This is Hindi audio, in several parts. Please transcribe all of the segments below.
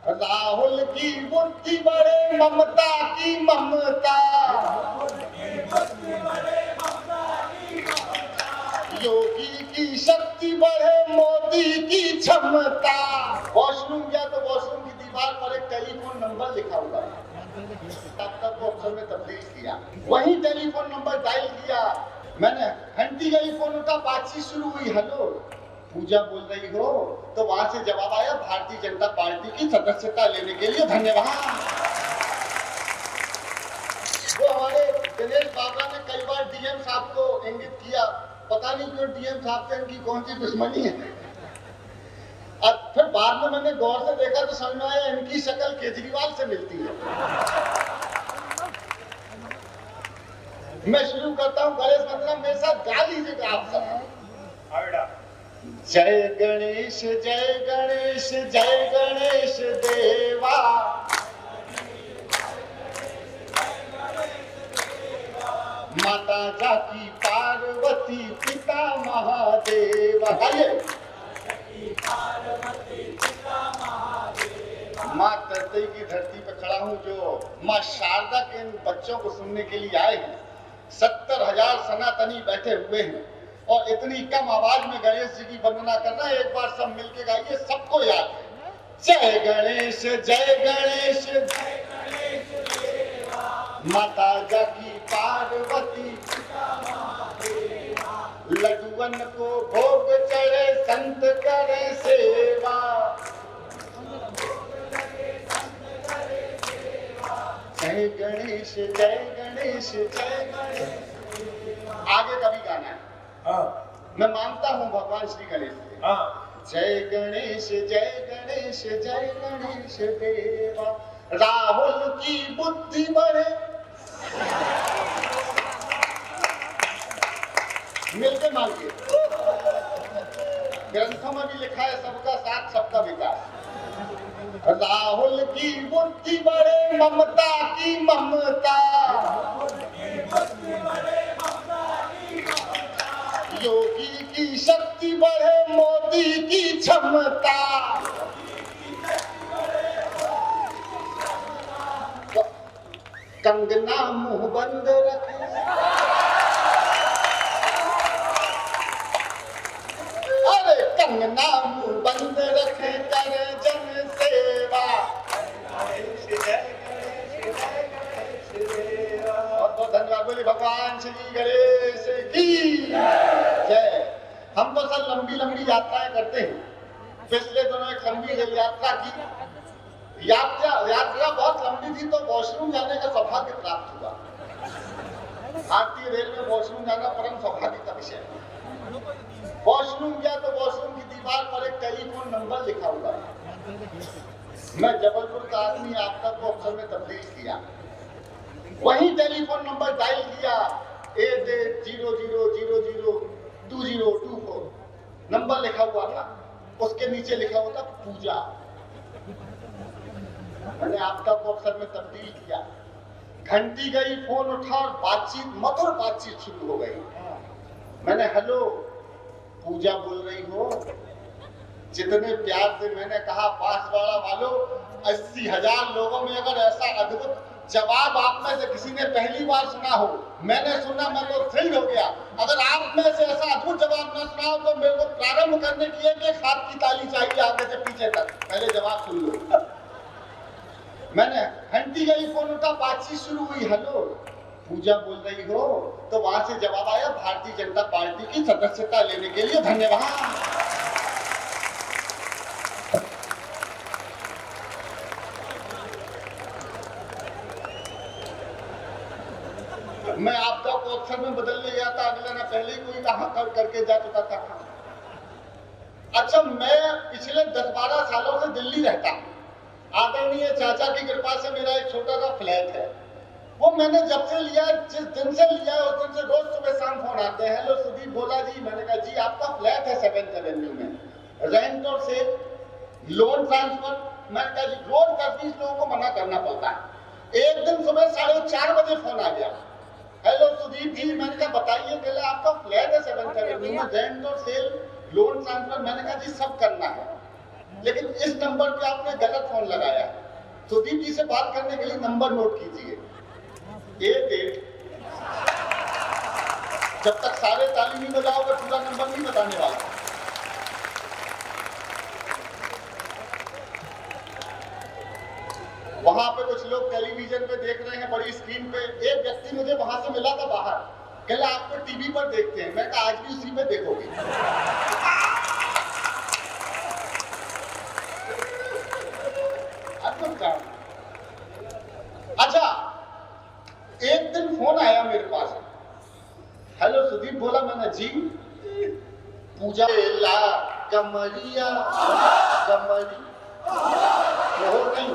राहुल की बुद्धि बड़े ममता की ममता, योगी की शक्ति बढ़े मोदी की क्षमता। वॉशरूम गया तो वॉशरूम की दीवार पर एक टेलीफोन नंबर लिखा हुआ है, तब तक वो अफसर ने तब्दील किया, वही टेलीफोन नंबर डायल किया। मैंने घंटी गई, फोन उठा, बातचीत शुरू हुई, हेलो पूजा बोल रही हो, तो वहां से जवाब आया भारतीय जनता पार्टी की सदस्यता लेने के लिए धन्यवाद। वो हमारे दिनेश बाबा ने कई बार डीएम साहब को इंगित किया, पता नहीं क्यों डीएम साहब से इनकी कौन सी दुश्मनी है। और फिर बाद में मैंने गौर से देखा तो समझ में आया इनकी शक्ल केजरीवाल से मिलती है। मैं शुरू करता हूँ गणेश वंदना, मेरे साथ गा लीजिएगा आप सब। जय गणेश जय गणेश जय गणेश देवा, माता जाकी पार्वती पिता महादेव। माँ तरतई की धरती पर खड़ा हूँ जो माँ शारदा के इन बच्चों को सुनने के लिए आए हैं। 70,000 सनातनी बैठे हुए हैं और इतनी कम आवाज में गणेश जी की वंदना करना, एक बार सब मिलके गाइए, सबको याद है। जय गणेश जय गणेश जय गणेश देवा, माता जाकी पार्वती लड्डुअन को भोग चढ़े संत करे सेवा, जय गणेश जय गणेश जय गणेश। आगे कभी गाना है। मैं मानता हूँ भगवान श्री गणेश से। जय गणेश जय गणेश जय गणेश देवा, राहुल की बुद्धि बढ़े। मिलके मांगिए, ग्रंथों में भी लिखा है सबका साथ सबका विकास। राहुल की बुद्धि बढ़े ममता की ममता, योगी की शक्ति बढ़े मोदी की क्षमता। कंगना मुंह बंद रखे, अरे कंगना मुंह बंद रखे करे जन सेवा। बहुत बहुत धन्यवाद, बोले भगवान श्री गणेश की जय। हम तो सब लंबी लंबी यात्राएं करते हैं। पिछले दिनों एक लंबी रेल यात्रा की, यात्रा बहुत लंबी थी तो वॉशरूम जाने का सौभाग्य प्राप्त हुआ। भारतीय रेल में वॉशरूम जाना परम सौभाग्य का विषय है। वॉशरूम गया तो वॉशरूम की दीवार पर एक टेलीफोन नंबर लिखा हुआ है। मैं जबलपुर का आदमी, आपका को अफसर में तब्दील किया, वही टेलीफोन नंबर डायल किया, 8800002024 नंबर लिखा हुआ था, उसके नीचे लिखा हुआ था पूजा। मैंने आपका को अफसर में तब्दील किया, घंटी गई, फोन उठा और बातचीत, मधुर बातचीत शुरू हो गई। मैंने हेलो पूजा बोल रही हो, जितने प्यार से मैंने कहा बांसवाड़ा वालों, 80,000 लोगों में अगर ऐसा अद्भुत जवाब आप में से किसी ने पहली बार सुना हो, मैंने सुना, मैं तो थ्रिल हो गया। अगर आप में से ऐसा अद्भुत जवाब न सुना हो तो मेरे को प्रारंभ करने की एक हाथ की ताली चाहिए आगे से पीछे तक। पहले जवाब सुन लो। मैंने घंटी गई, फोन उठा, बातचीत शुरू हुई, हेलो पूजा बोल रही हो, तो वहां से जवाब आया भारतीय जनता पार्टी की सदस्यता लेने के लिए धन्यवाद। मैं आपका को अक्षर में बदलने गया था, अगले ना पहले ही कोई कहा करके जा चुका था। अच्छा, मैं पिछले 10-12 सालों से दिल्ली रहता हूँ। आदरणीय चाचा की कृपा से मेरा एक छोटा सा फ्लैट है, वो मैंने जब से लिया, जिस दिन से लिया उस दिन से रोज सुबह शाम फोन आते हैं, हेलो सुदीप बोला जी। मैंने कहा जी आपका फ्लैट है 7th एवेन्यू में, रेंट और सेल, लोन ट्रांसफर। मैंने कहा जी रोज 10-20 लोगों को मना करना पड़ता है। एक दिन सुबह 4:30 बजे फोन आ गया, हेलो सुदीप जी। मैंने कहा बताइए, पहले आपका फ्लैट है 7th एवेन्यू में, रेंट और सेल, लोन ट्रांसफर। मैंने कहा जी सब करना है। लेकिन इस नंबर पे आपने गलत फोन लगाया है। सुदीप जी से बात करने के लिए नंबर नोट कीजिए 88। जब तक सारे ताली नहीं बजाओगे पूरा नंबर नहीं बताने वाला। वहां पे कुछ लोग टेलीविजन पे देख रहे हैं बड़ी स्क्रीन पे। एक व्यक्ति मुझे वहां से मिला था बाहर, कहला आपको टीवी पर देखते हैं। मैं कहा आज भी उसी पे देखोगे। अच्छा, एक दिन फोन आया मेरे पास। हेलो सुदीप बोला। मैंने जी पूजा ला कमरिया कमरी वो नहीं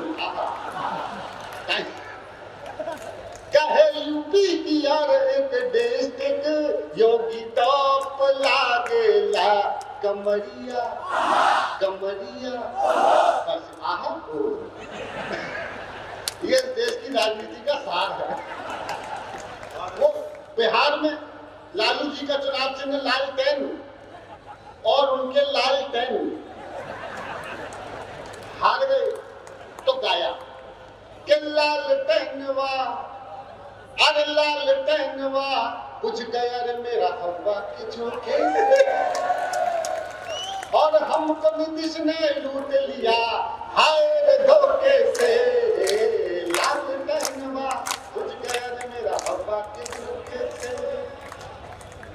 कहे यूपी की यार एक डिस्ट्रिक्ट योगी टॉप लागेला कमरिया कमरिया बस आहा। ये देश की राजनीति का सार है। वो बिहार में लालू जी का चुनाव चिन्ह लालटेन और उनके लालटेन हार गए तो गाया कि लालटेनवा अरे लालटेनवा कुछ गया रे मेरा हवा के झोंके और हमको नीतीश ने लूट लिया हाय रे धोखे से। लालटेनवा कुछ गया रे मेरा हवा के झोंके से।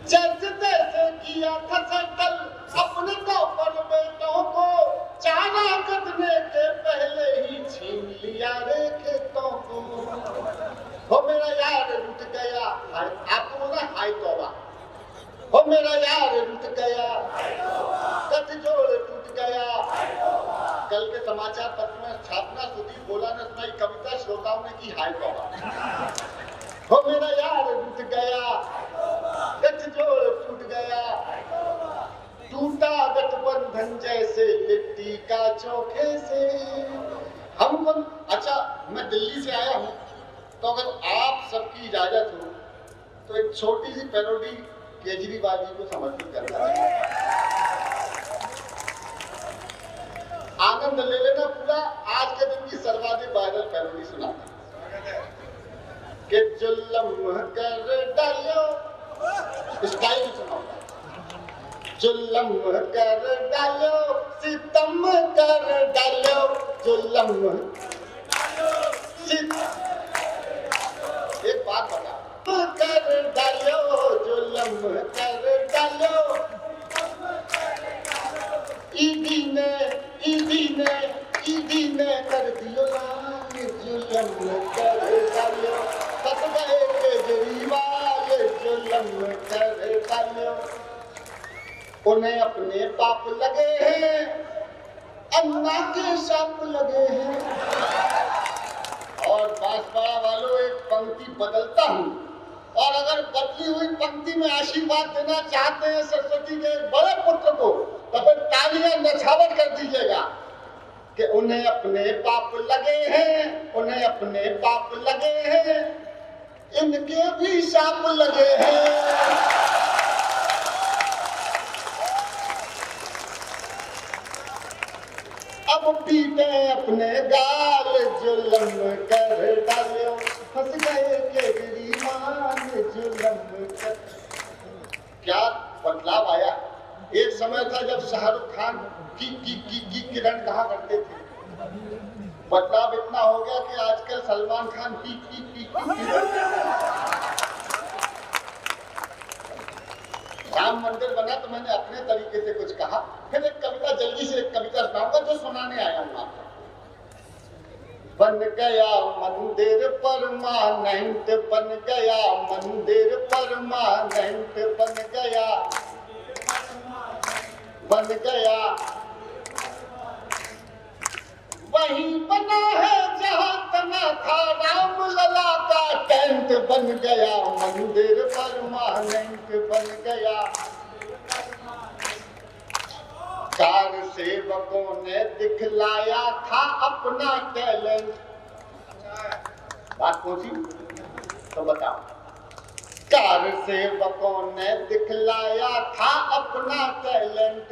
जैसे तैसे किया था सेटल अपने कॉपर बेटों को चारा कटने के पहले ही छीन लिया रे खेतों को। हो मेरा यार रुठ गया। आपको बोला हाय तौबा। हो मेरा यार रुठ गया गठजोड़ टूट गया। कल के समाचार पत्र में छापना सुदीप बोला ने सुनाई कविता श्रोताओं ने की हाय तौबा। हो मेरा यार रुठ गया गठजोड़ टूट गया। टूटा गठबंधन जैसे लिट्टी का चोखे से। हमको अच्छा, मैं दिल्ली से आया हूं तो अगर आप सबकी इजाजत हो तो एक छोटी सी पैरोडी केजरीवाल जी को समर्पित करना है। आनंद ले लेना पूरा। आज के दिन की सर्वाधिक वायरल पैरोडी सुनाता कि जुल्म कर डालो स्टाइल सुनाऊंगा। जुल्म कर डालो सितम कर डालो जुल्म एक बात बता कर डालो जुल्म कर डालो। ईदी ने कर दियो लाल जुल्म कर डालो। फंस गए केजरीवाल जुल्म कर डालो। उन्हें अपने पाप लगे हैं अन्ना के साप लगे हैं। और बांसवाड़ा वालों एक पंक्ति बदलता हूं और अगर बदली हुई पंक्ति में आशीर्वाद देना चाहते हैं सरस्वती के एक बड़े पुत्र को तो फिर तालियां नछावर कर दीजिएगा कि उन्हें अपने पाप लगे हैं उन्हें अपने पाप लगे हैं इनके भी साप लगे हैं। अब पीटे अपने गाल जुल्म कर डालो। फंस गए केजरीवाल जुल्म कर। क्या बदलाव आया। एक समय था जब शाहरुख खान की किरण कहा करते थे। बदलाव इतना हो गया कि आजकल सलमान खान की राम मंदिर बना तो मैंने अपने तरीके से कुछ कहा। फिर एक कविता जल्दी से एक कविता सुनाऊंगा जो सुनाने आया हूं आपको। बन गया मंदिर परमानेंट बन गया मंदिर परमानेंट बन गया वही बना है जहां तना था राम लला का टेंट। बन गया मंदिर परमानेंट बन गया। कार सेवकों ने दिखलाया था अपना टैलेंट। बात पहुंची तो बताओ। कार सेवकों ने दिखलाया था अपना टैलेंट।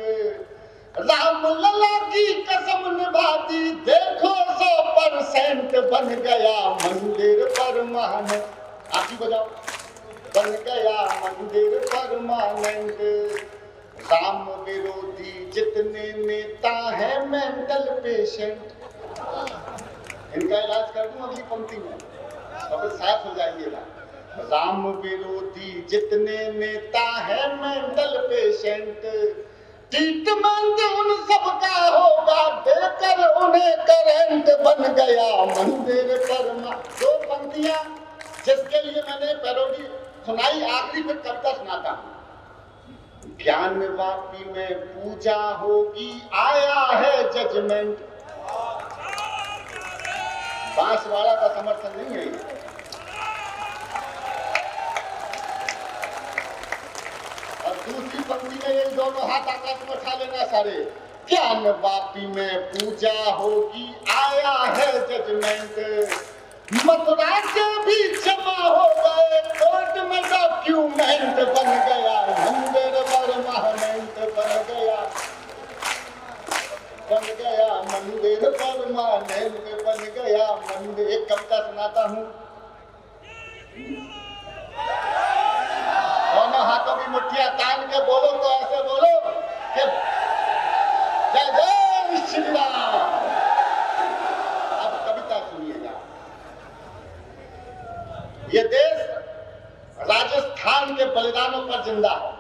राम लला की कसम निभा दी, देखो 100% बन गया मंदिर परमानेंट। आप ही बजाओ। बन गया मंदिर परमानेंट। राम विरोधी जितने नेता हैं मेंटल पेशेंट। इनका इलाज कर दूं अगली पंक्ति में, तो फिर साथ हो जाइएगा। राम विरोधी जितने नेता हैं मेंटल पेशेंट, ट्रीटमेंट उन सबका होगा देकर उन्हें करंट। बन गया मंदिर परमा। दो पंक्तियां जिसके लिए मैंने पैरोडी सुनाई, आखिरी में कविता सुनाता हूं। ज्ञान वापी में पूजा होगी, आया है जजमेंट। बांसवाड़ा का समर्थन नहीं है ये। और दूसरी पंक्ति में ये दोनों हाथ आकाश में उठा लेना सारे। ज्ञान वापी में पूजा होगी, आया है जजमेंट। मथुरा के भी क्षमा हो गए, कोर्ट में डॉक्यूमेंट। बन गया मंदिर परमानेंट। बन गया मंदिर परमानेंट। बन गया मंदिर। एक कविता सुनाता हूं। दोनों हाथों की मुट्ठियां तान के बोलो तो ऐसे बोलो कि जय जय श्री राम। अब कविता सुनिएगा। ये देश राजस्थान के बलिदानों पर जिंदा है,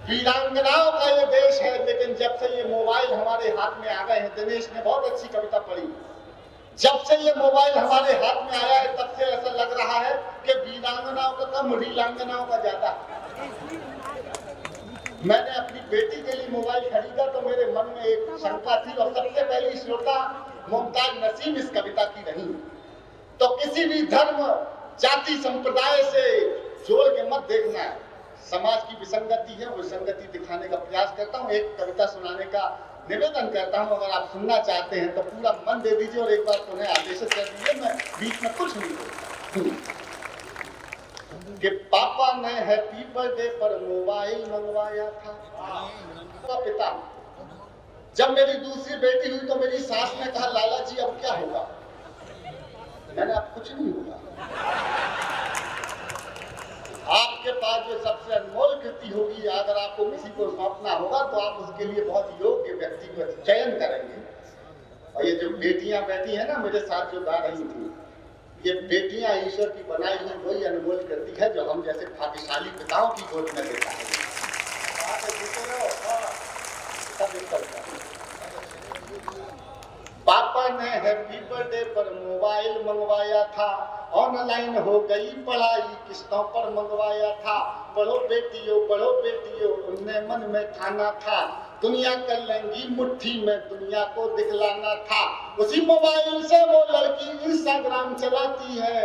वीरांगनाओं का ये देश है। लेकिन जब से ये मोबाइल हमारे हाथ में आ गए हैं, दिनेश ने बहुत अच्छी कविता पढ़ी, जब से ये मोबाइल हमारे हाथ में आया है तब से ऐसा लग रहा है कि वीरांगनाओं का कम रीलांगनाओं का ज्यादा। मैंने अपनी बेटी के लिए मोबाइल खरीदा तो मेरे मन में एक शंका थी, और सबसे पहली श्रोता मुमताज नसीम इस कविता की रही। तो किसी भी धर्म जाति संप्रदाय से जोड़ के मत देखना है, समाज की विसंगति है, वो विसंगति दिखाने का प्रयास करता हूँ। एक कविता सुनाने का निवेदन करता हूँ, अगर आप सुनना चाहते हैं तो पूरा मन दे दीजिए और एक बार उन्हें आदेशित कर दीजिए, मैं बीच में कुछ नहीं बोलूंगा। कि पापा ने हैप्पी बर्थडे पर मोबाइल मंगवाया था। पिता, जब मेरी दूसरी बेटी हुई तो मेरी सास ने कहा लाला जी अब क्या होगा। मैंने अब कुछ नहीं बोला। आपके पास जो सबसे अनमोल कृति होगी, अगर आपको किसी को सौंपना होगा तो आप उसके लिए बहुत योग्य व्यक्ति का चयन करेंगे। और ये जो बेटियां बैठी हैं ना मेरे साथ जो गा रही थी, ये बेटियां ईश्वर की बनाई हुई वही अनमोल कृति है जो हम जैसे भाग्यशाली पिताओं की गोद में देता है। पापा ने हैप्पी बर्थडे पर मोबाइल मंगवाया था, ऑनलाइन हो गई पढ़ाई किस्तों पर मंगवाया था। पढ़ो बेटियों उनने मन में ठाना था, दुनिया कर लेंगी मुट्ठी में दुनिया को दिखलाना था। उसी मोबाइल से वो लड़की इंस्टाग्राम चलाती है,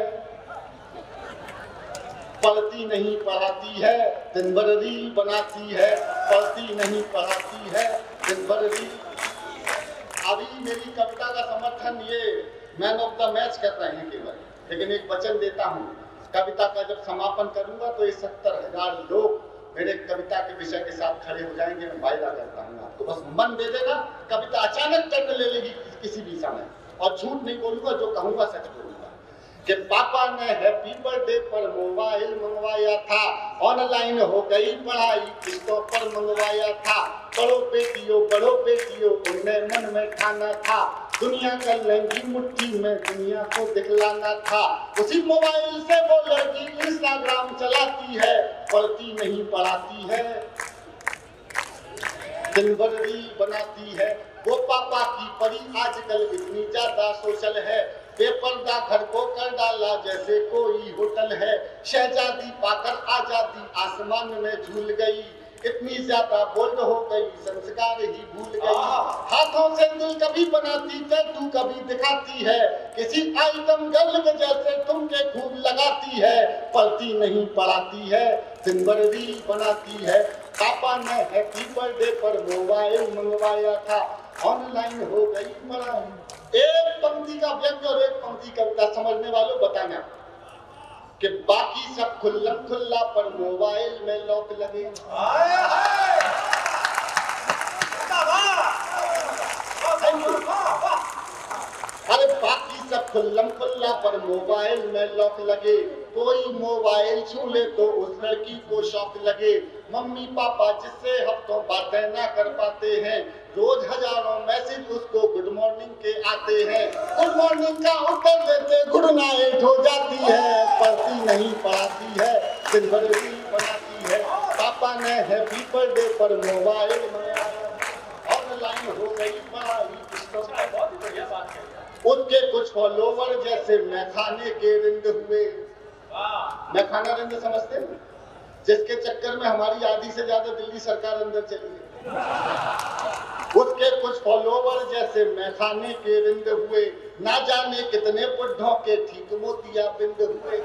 पढ़ती नहीं पढ़ाती है, दिन भर रील बनाती है। पढ़ती नहीं पढ़ाती है, दिन भर रील। अभी मेरी कविता का समर्थन ये मैन ऑफ द मैच कर रहे हैं केवल, लेकिन एक वचन देता हूँ, कविता का जब समापन करूंगा तो ये 70,000 लोग मेरे कविता के विषय के साथ खड़े हो जाएंगे। मैं वायदा करता हूँ आपको, बस मन दे देना। कविता अचानक टर्न ले लेगी किसी भी समय, और झूठ नहीं बोलूंगा, जो कहूंगा सच बोलूंगा। कि पापा ने हैप्पी बर्थडे पर मोबाइल मंगवाया था, ऑनलाइन हो गई पढ़ाई किस्तों पर मंगवाया था। पढ़ो बेटियों उन्हें मन में ठाना था, दुनिया कर लेंगी मुट्ठी में दुनिया को दिखलाना था। उसी मोबाइल से वो लड़की इंस्टाग्राम चलाती है, पढ़ती नहीं पढ़ाती है, दिन भर रील बनाती है। वो पापा की परी आजकल इतनी ज्यादा सोशल है, बेपर्दा घर को कर डाला जैसे कोई होटल है। शहजादी पाकर आजादी आसमान में झूल गई, इतनी ज्यादा बोल्ड हो गई संस्कार ही भूल गई। हाथों से दिल कभी बनाती टैटू कभी दिखाती है, किसी आइटम गर्ल के जैसे तुमके खूब लगाती है। पढ़ती नहीं पढ़ाती है, दिन भर रील बनाती है। पापा ने हैप्पी बर्थडे पर मोबाइल मंगवाया था, ऑनलाइन हो गई पढ़ाई। एक पंक्ति का व्यंग्य और एक पंक्ति कविता समझने वालों बताना कि बाकी सब खुल्ला पर मोबाइल में लॉक लगे। खुल्लम खुल्ला पर मोबाइल में लॉक लगे, कोई मोबाइल छू ले तो उस लड़की को शौक लगे। मम्मी पापा जिससे हफ्तों बातें ना कर पाते हैं, रोज हजारों मैसेज उसको गुड मॉर्निंग के आते हैं। गुड मॉर्निंग का उत्तर देते गुड नाइट हो जाती है, पढ़ती नहीं पढ़ाती है, दिन भर रील बनाती है। पापा ने हैप्पी बर्थडे पर मोबाइल मंगाया, ऑनलाइन हो गई पढ़ाई। बहुत ही बढ़िया बात है। उसके कुछ फॉलोवर जैसे मैखाने के रिंद हुए। मैखाना रिंद समझते हैं, जिसके चक्कर में हमारी आधी से ज्यादा दिल्ली सरकार अंदर चली गई। उसके कुछ फॉलोवर जैसे मैखाने के रिंद हुए, ना जाने कितने बुढ़ों के ठीक मोतिया बिंद हुए।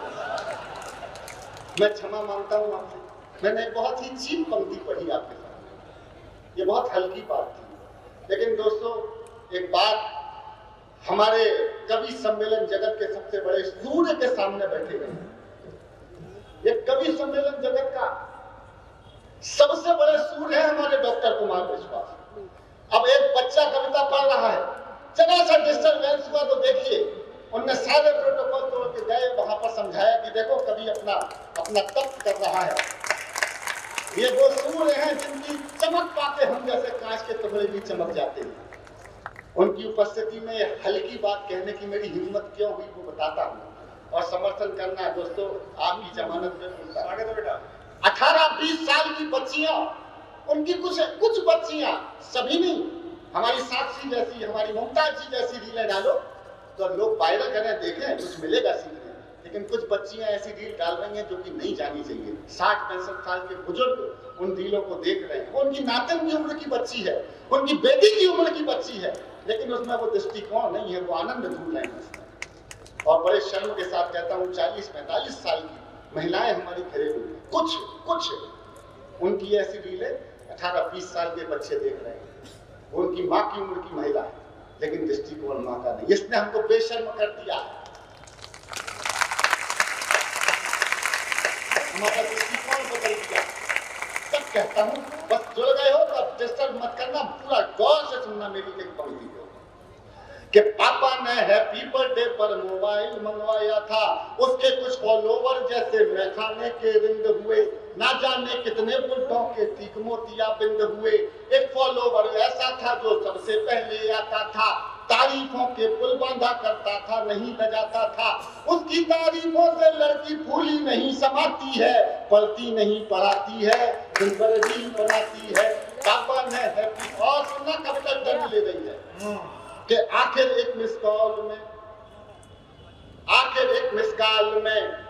मैं क्षमा मांगता हूं आपसे, मैंने एक बहुत ही चीप पंक्ति पढ़ी आपके सामने, ये बहुत हल्की बात थी। लेकिन दोस्तों, एक बात हमारे कवि सम्मेलन जगत के सबसे बड़े सूर्य के सामने बैठे हुए हैं। ये कवि सम्मेलन जगत का सबसे बड़े सूर्य है हमारे डॉक्टर कुमार विश्वास। अब एक बच्चा कविता पढ़ रहा है, जरा सा डिस्टर्बेंस हुआ तो देखिए, उनने सारे प्रोटोकॉल तोड़ के गए, वहां पर समझाया कि देखो कवि अपना तप कर रहा है। ये वो सूर्य हैं जिनकी चमक पाके हम जैसे कांच के टुकड़े भी चमक जाते हैं। उनकी उपस्थिति में हल्की बात कहने की मेरी हिम्मत क्यों हुई वो बताता हूँ, और समर्थन करना है दोस्तों, आपकी जमानत में मिलता है। बेटा 18-20 साल की बच्चियां, उनकी कुछ बच्चियां, सभी नहीं, हमारी साक्षी जैसी, हमारी मुमताज जी जैसी रीलें डालो तो लोग वायरल करें, देखें, कुछ मिलेगा सीखने। लेकिन कुछ बच्चियां ऐसी रील डाल रही हैं जो कि नहीं जानी चाहिए। 60-65 साल के बुजुर्ग उन रीलों को देख रहे हैं। उनकी नातिन की उम्र की बच्ची है, उनकी बेटी की उम्र की बच्ची है, लेकिन उसमें वो दृष्टिकोण नहीं है, वो आनंद ढूंढ रहे हैं उसमें। और बड़े शर्म के साथ कहता हूँ, 40-45 साल की महिलाएं हमारी घरेलू, कुछ उनकी ऐसी रीलें 18-20 साल के बच्चे देख रहे हैं। उनकी माँ की उम्र की महिला है, लेकिन दृष्टिकोण माँ का नहीं। इसने हमको बेशर्म कर दिया, हमारा दृष्टिकोण बदल दिया। तब कहता हूँ, बस जुड़ गए हो तो अब डिस्टर्ब मत करना, पूरा गौर से सुनना मेरी एक पंक्ति को, कि पापा ने हैप्पी बर्थडे पर मोबाइल मंगवाया था, उसके कुछ फॉलोवर जैसे मैखाने के रिंद हुए, ना जाने कितने बुढ़ों के तीख मोतिया बिंद हुए। एक फॉलोवर ऐसा था जो सबसे पहले आता था, तारीफों के पुल बांधा करता था, नहीं बजाता था। उसकी तारीफों से लड़की फूली नहीं समाती है, पढ़ती नहीं पढ़ाती है, दिन भर रील बनाती है। पापा ने हैप्पी, और सुनना कब तक दर्द ले रही है कि आखिर एक मिस कॉल में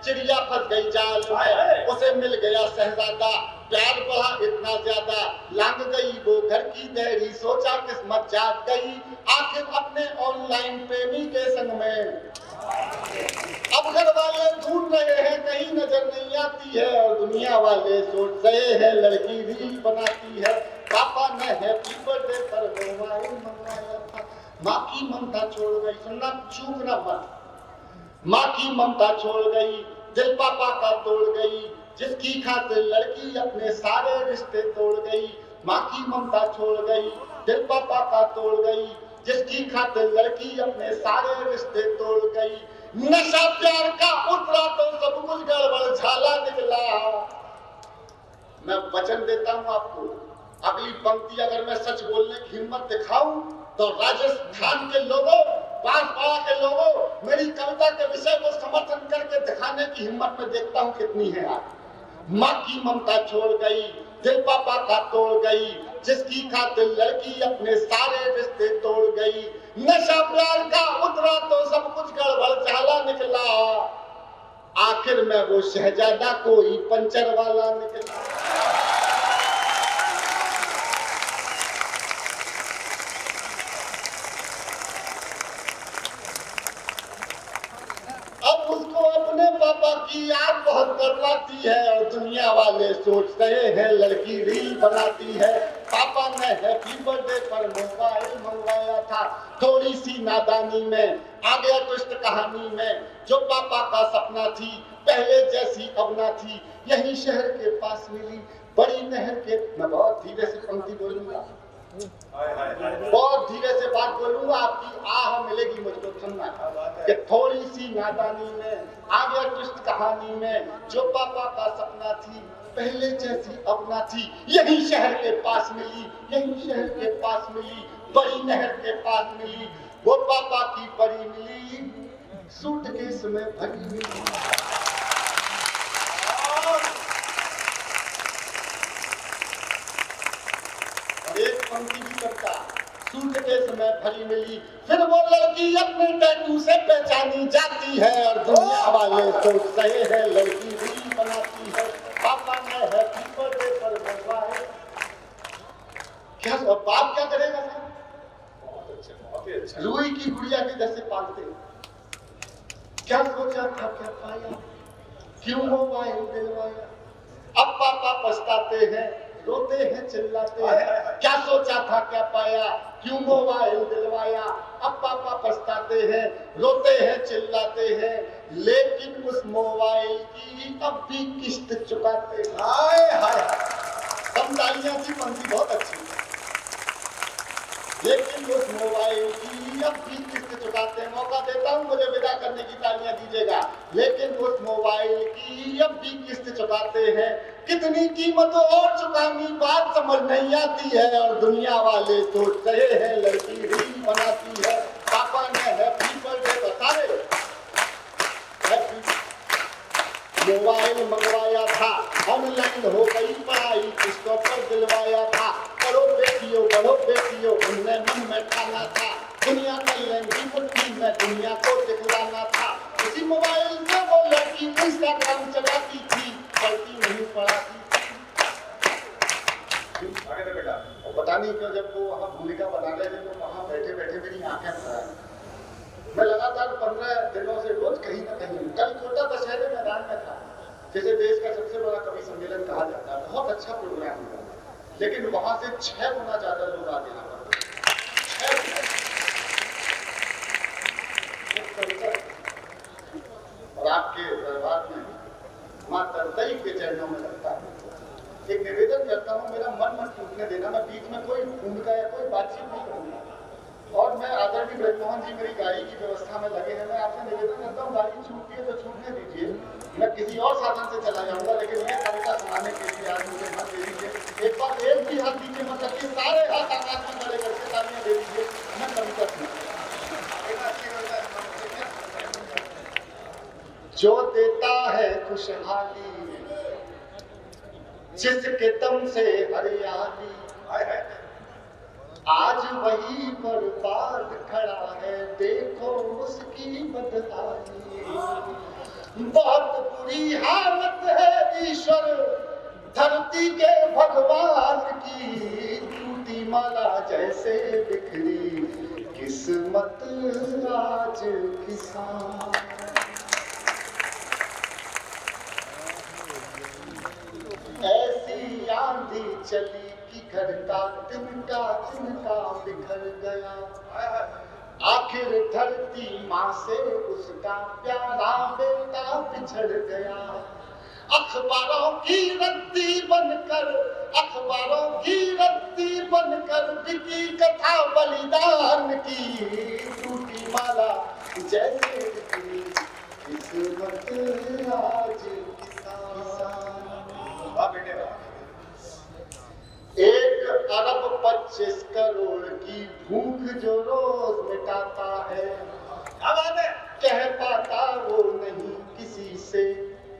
चिड़िया फंस गई जाल में, उसे मिल गया शहजादा, प्यार बढ़ा इतना ज्यादा, लांग गई वो घर की देरी, सोचा किस्मत जाग गई, आखिर अपने ऑनलाइन प्रेमी के संग में। अब घर वाले ढूंढ रहे हैं, कहीं नजर नहीं आती है, और दुनिया वाले सोच रहे हैं लड़की रील बनाती है। पापा ने हैप्पी बर्थडे पर मोबाइल मंगवाया था, माँ की ममता छोड़ गई, सुनना चूकना मत, माँ की ममता छोड़ गई, दिल पापा का तोड़ गई, जिसकी खातिर लड़की अपने सारे रिश्ते तोड़ गई। माँ की ममता छोड़ गई, दिल पापा का तोड़ गई, जिसकी खातिर लड़की अपने सारे रिश्ते तोड़ गई। नशा प्यार का उतरा तो सब कुछ गड़बड़ झाला निकला। मैं वचन देता हूँ आपको, अगली पंक्ति अगर मैं सच बोलने की हिम्मत दिखाऊं तो राजस्थान के लोगों, बांसवाड़ा के लोगों, मेरी कविता के विषय को समर्थन करके दिखाने की हिम्मत में देखता हूँ कितनी है आप। माँ की ममता छोड़ गई, दिल पापा का तोड़ गई, जिसकी खातिर लड़की अपने सारे रिश्ते तोड़ गई। नशा प्यार का उतरा तो सब कुछ गड़बड़ झाला निकला, आखिर में वो शहजादा कोई पंचर वाला निकला। पापा की याद बहुत बदलाती है, और दुनिया वाले सोच रहे हैं लड़की रील बनाती है। पापा ने हैप्पी बर्थडे पर मोबाइल मंगवाया था, थोड़ी सी नादानी में आ गया ट्विस्ट कहानी में, जो पापा का सपना थी पहले जैसी अब ना थी, यही शहर के पास मिली बड़ी नहर के। मैं बहुत धीरे से पंक्ति बोलूंगा, बहुत धीरे से बात बोलूंगा, आपकी आह मिलेगी मुझको सुनना कि नादानी में, आ गया ट्विस्ट कहानी में। जो पापा का सपना थी पहले जैसी अब ना थी, यही शहर के पास मिली, यही शहर के पास मिली, बड़ी नहर के पास मिली। वो पापा की परी मिली, सूटकेस में भरी मिली। एक पंक्ति भी करता, सूटकेस में भरी मिली। फिर वो लड़की अपने टैटू से पहचानी जाती है और दुनिया वाले सोच रहे हैं लड़की रील बनाती है। पापा ने हैप्पी बर्थडे पर बनवाए। क्या बाप क्या करेगा सर? बहुत ही अच्छा। रूई की गुड़िया के जैसे पालते। क्या सोचा था क्या पाया, क्यों मोबाइल दिलवाया। अब पापा पछताते हैं, रोते हैं, चिल्लाते हैं। क्या सोचा था क्या पाया, क्यों मोबाइल दिलवाया। अब पापा पछताते हैं, रोते हैं, चिल्लाते हैं, लेकिन उस मोबाइल की अब भी किस्त चुकाते हैं। हाय हाय, कम तालियां थी, पंक्ति बहुत अच्छी। लेकिन उस मोबाइल की अब भी किस्त चुकाते हैं। मौका देता हूं, मुझे विदा करने की तालियां दीजिएगा। लेकिन उस मोबाइल की अब भी किस्त चुकाते हैं। कितनी कीमत और चुकानी बात समझ नहीं आती है और दुनिया वाले सोच रहे हैं लड़की रील बनाती है। पापा ने हैप्पी बर्थडे बता रहे, मोबाइल मंगवाया था, ऑनलाइन हो गई पढ़ाई, किस्तों पर दिलवाया था। पढ़ो बेटियों, उनने मन में ठाना था, दुनिया कल्याणी मुट्ठी में दुनिया को दिखलाना था। उसी मोबाइल से वो लड़की इंस्टाग्राम चलाती थी, पढ़ती नहीं पढ़ाती थी। बेटा पता नहीं क्यों जब वो वहाँ भूमिका बना रहे थे तो वहाँ बैठे बैठे मेरी आंखें भर आई। मैं लगातार 15 दिनों से रोज कहीं ना कहीं, कल कोटा दशहरे मैदान में था, जैसे देश का सबसे बड़ा कवि सम्मेलन कहा जाता है। बहुत अच्छा प्रोग्राम हुआ, लेकिन वहां से 6 गुना ज्यादा लोग आ गए। और आपके दरबार में मां तरतई के चरणों में लगता है। एक निवेदन करता हूँ, मेरा मन मत टूटने देना। मैं बीच में कोई भूमिका या कोई बातचीत नहीं करूंगा। और मैं आदरणीय ब्रजमोहन जी मेरी गाड़ी की व्यवस्था में लगे हैं। मैं आपसे निवेदन करता हूँ, गाड़ी छूटती है तो छूटने दीजिए, मैं किसी और साधन से चला जाऊंगा, लेकिन मैं कविता सुनाने के लिए आज मुझे मत दे दीजिए। एक बार एक भी हाथ नीचे मत रखिए, सारे हाथ आकाश में खड़े करके तालियां दे दीजिए। मैं कविता सुना, जो देता है खुशहाली, जिसके दम से हरियाली, आज वही बर्बाद खड़ा है, देखो उसकी बदहाली। बहुत बुरी हालत है ईश्वर धरती के भगवान की, टूटी माला जैसे बिखरी किस्मत आज किसान। ऐसी आंधी चली कि घर का तिनका बिखर गया। आखिर धरती माँ से उसका प्यारा बेटा बिछड़ गया। अखबारों की रद्दी बनकर बिकी कथा बलिदान की, टूटी माला जैसे बिखरी किस्मत आज किसान। 1 अरब 25 करोड़ की भूख जो रोज मिटाता है, कह पाता वो नहीं किसी से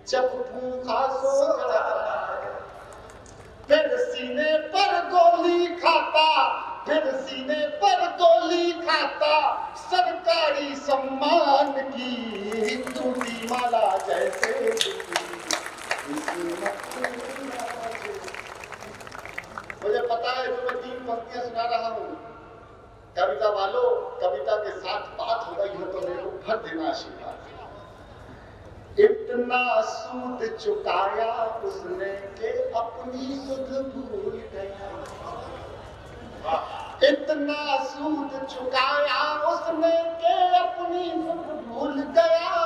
जब भूखा सो जाता है। फिर सीने पर गोली खाता सरकारी सम्मान की, टूटी माला जैसे मुझे पता है जो मैं 3 पंक्तियां सुना रहा हूँ, कविता वालों, कविता के साथ बात हो रही हो तो मेरे को भर देना आशीर्वाद। इतना सूद चुकाया उसने के अपनी सुध भूल गया। इतना सूद चुकाया उसने के अपनी सुध भूल गया।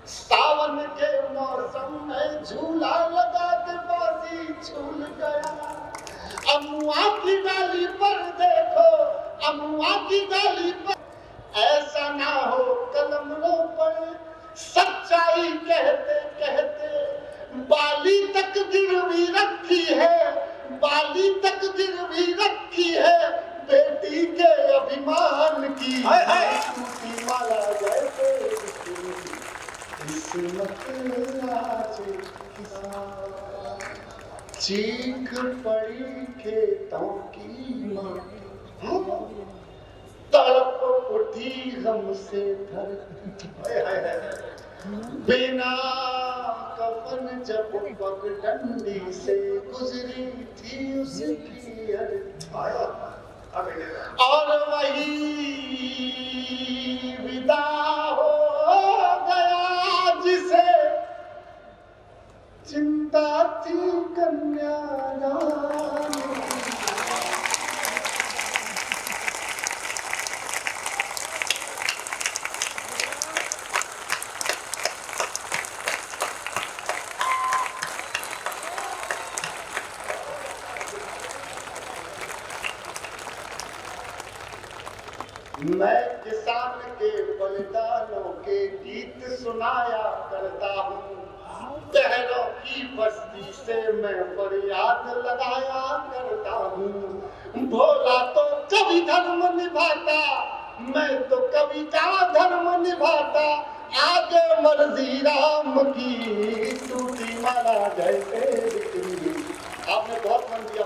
सावन के मौसम में झूला लगा के बाजी झूल गया। अमुआ की डाली पर देखो, अमुआ की डाली पर ऐसा ना हो कलम रो पड़े, सच्चाई कहते कहते बाली तक गिरवी रखी है, बाली तक गिरवी रखी है, बेटी के अभिमान की टूटी माला जैसे किस्मत आज किसान, चीख पड़ी खेतों की माटी, तड़प उठी हमसे धरती, बिना कफन जब पगडंडी से गुजरी थी उसकी और वही विदा हो गया जिसे चिंता थी कन्यादान। मैं किसान के बलिदानों के गीत सुनाया करता हूँ, शहरों की बस्ती से मैं फरियाद लगाया करता हूँ। भोला तो कभी धर्म निभाता, मैं तो कभी का धर्म निभाता, आगे मर्जी राम की टूटी माला जैसे। आपने बहुत मन दिया।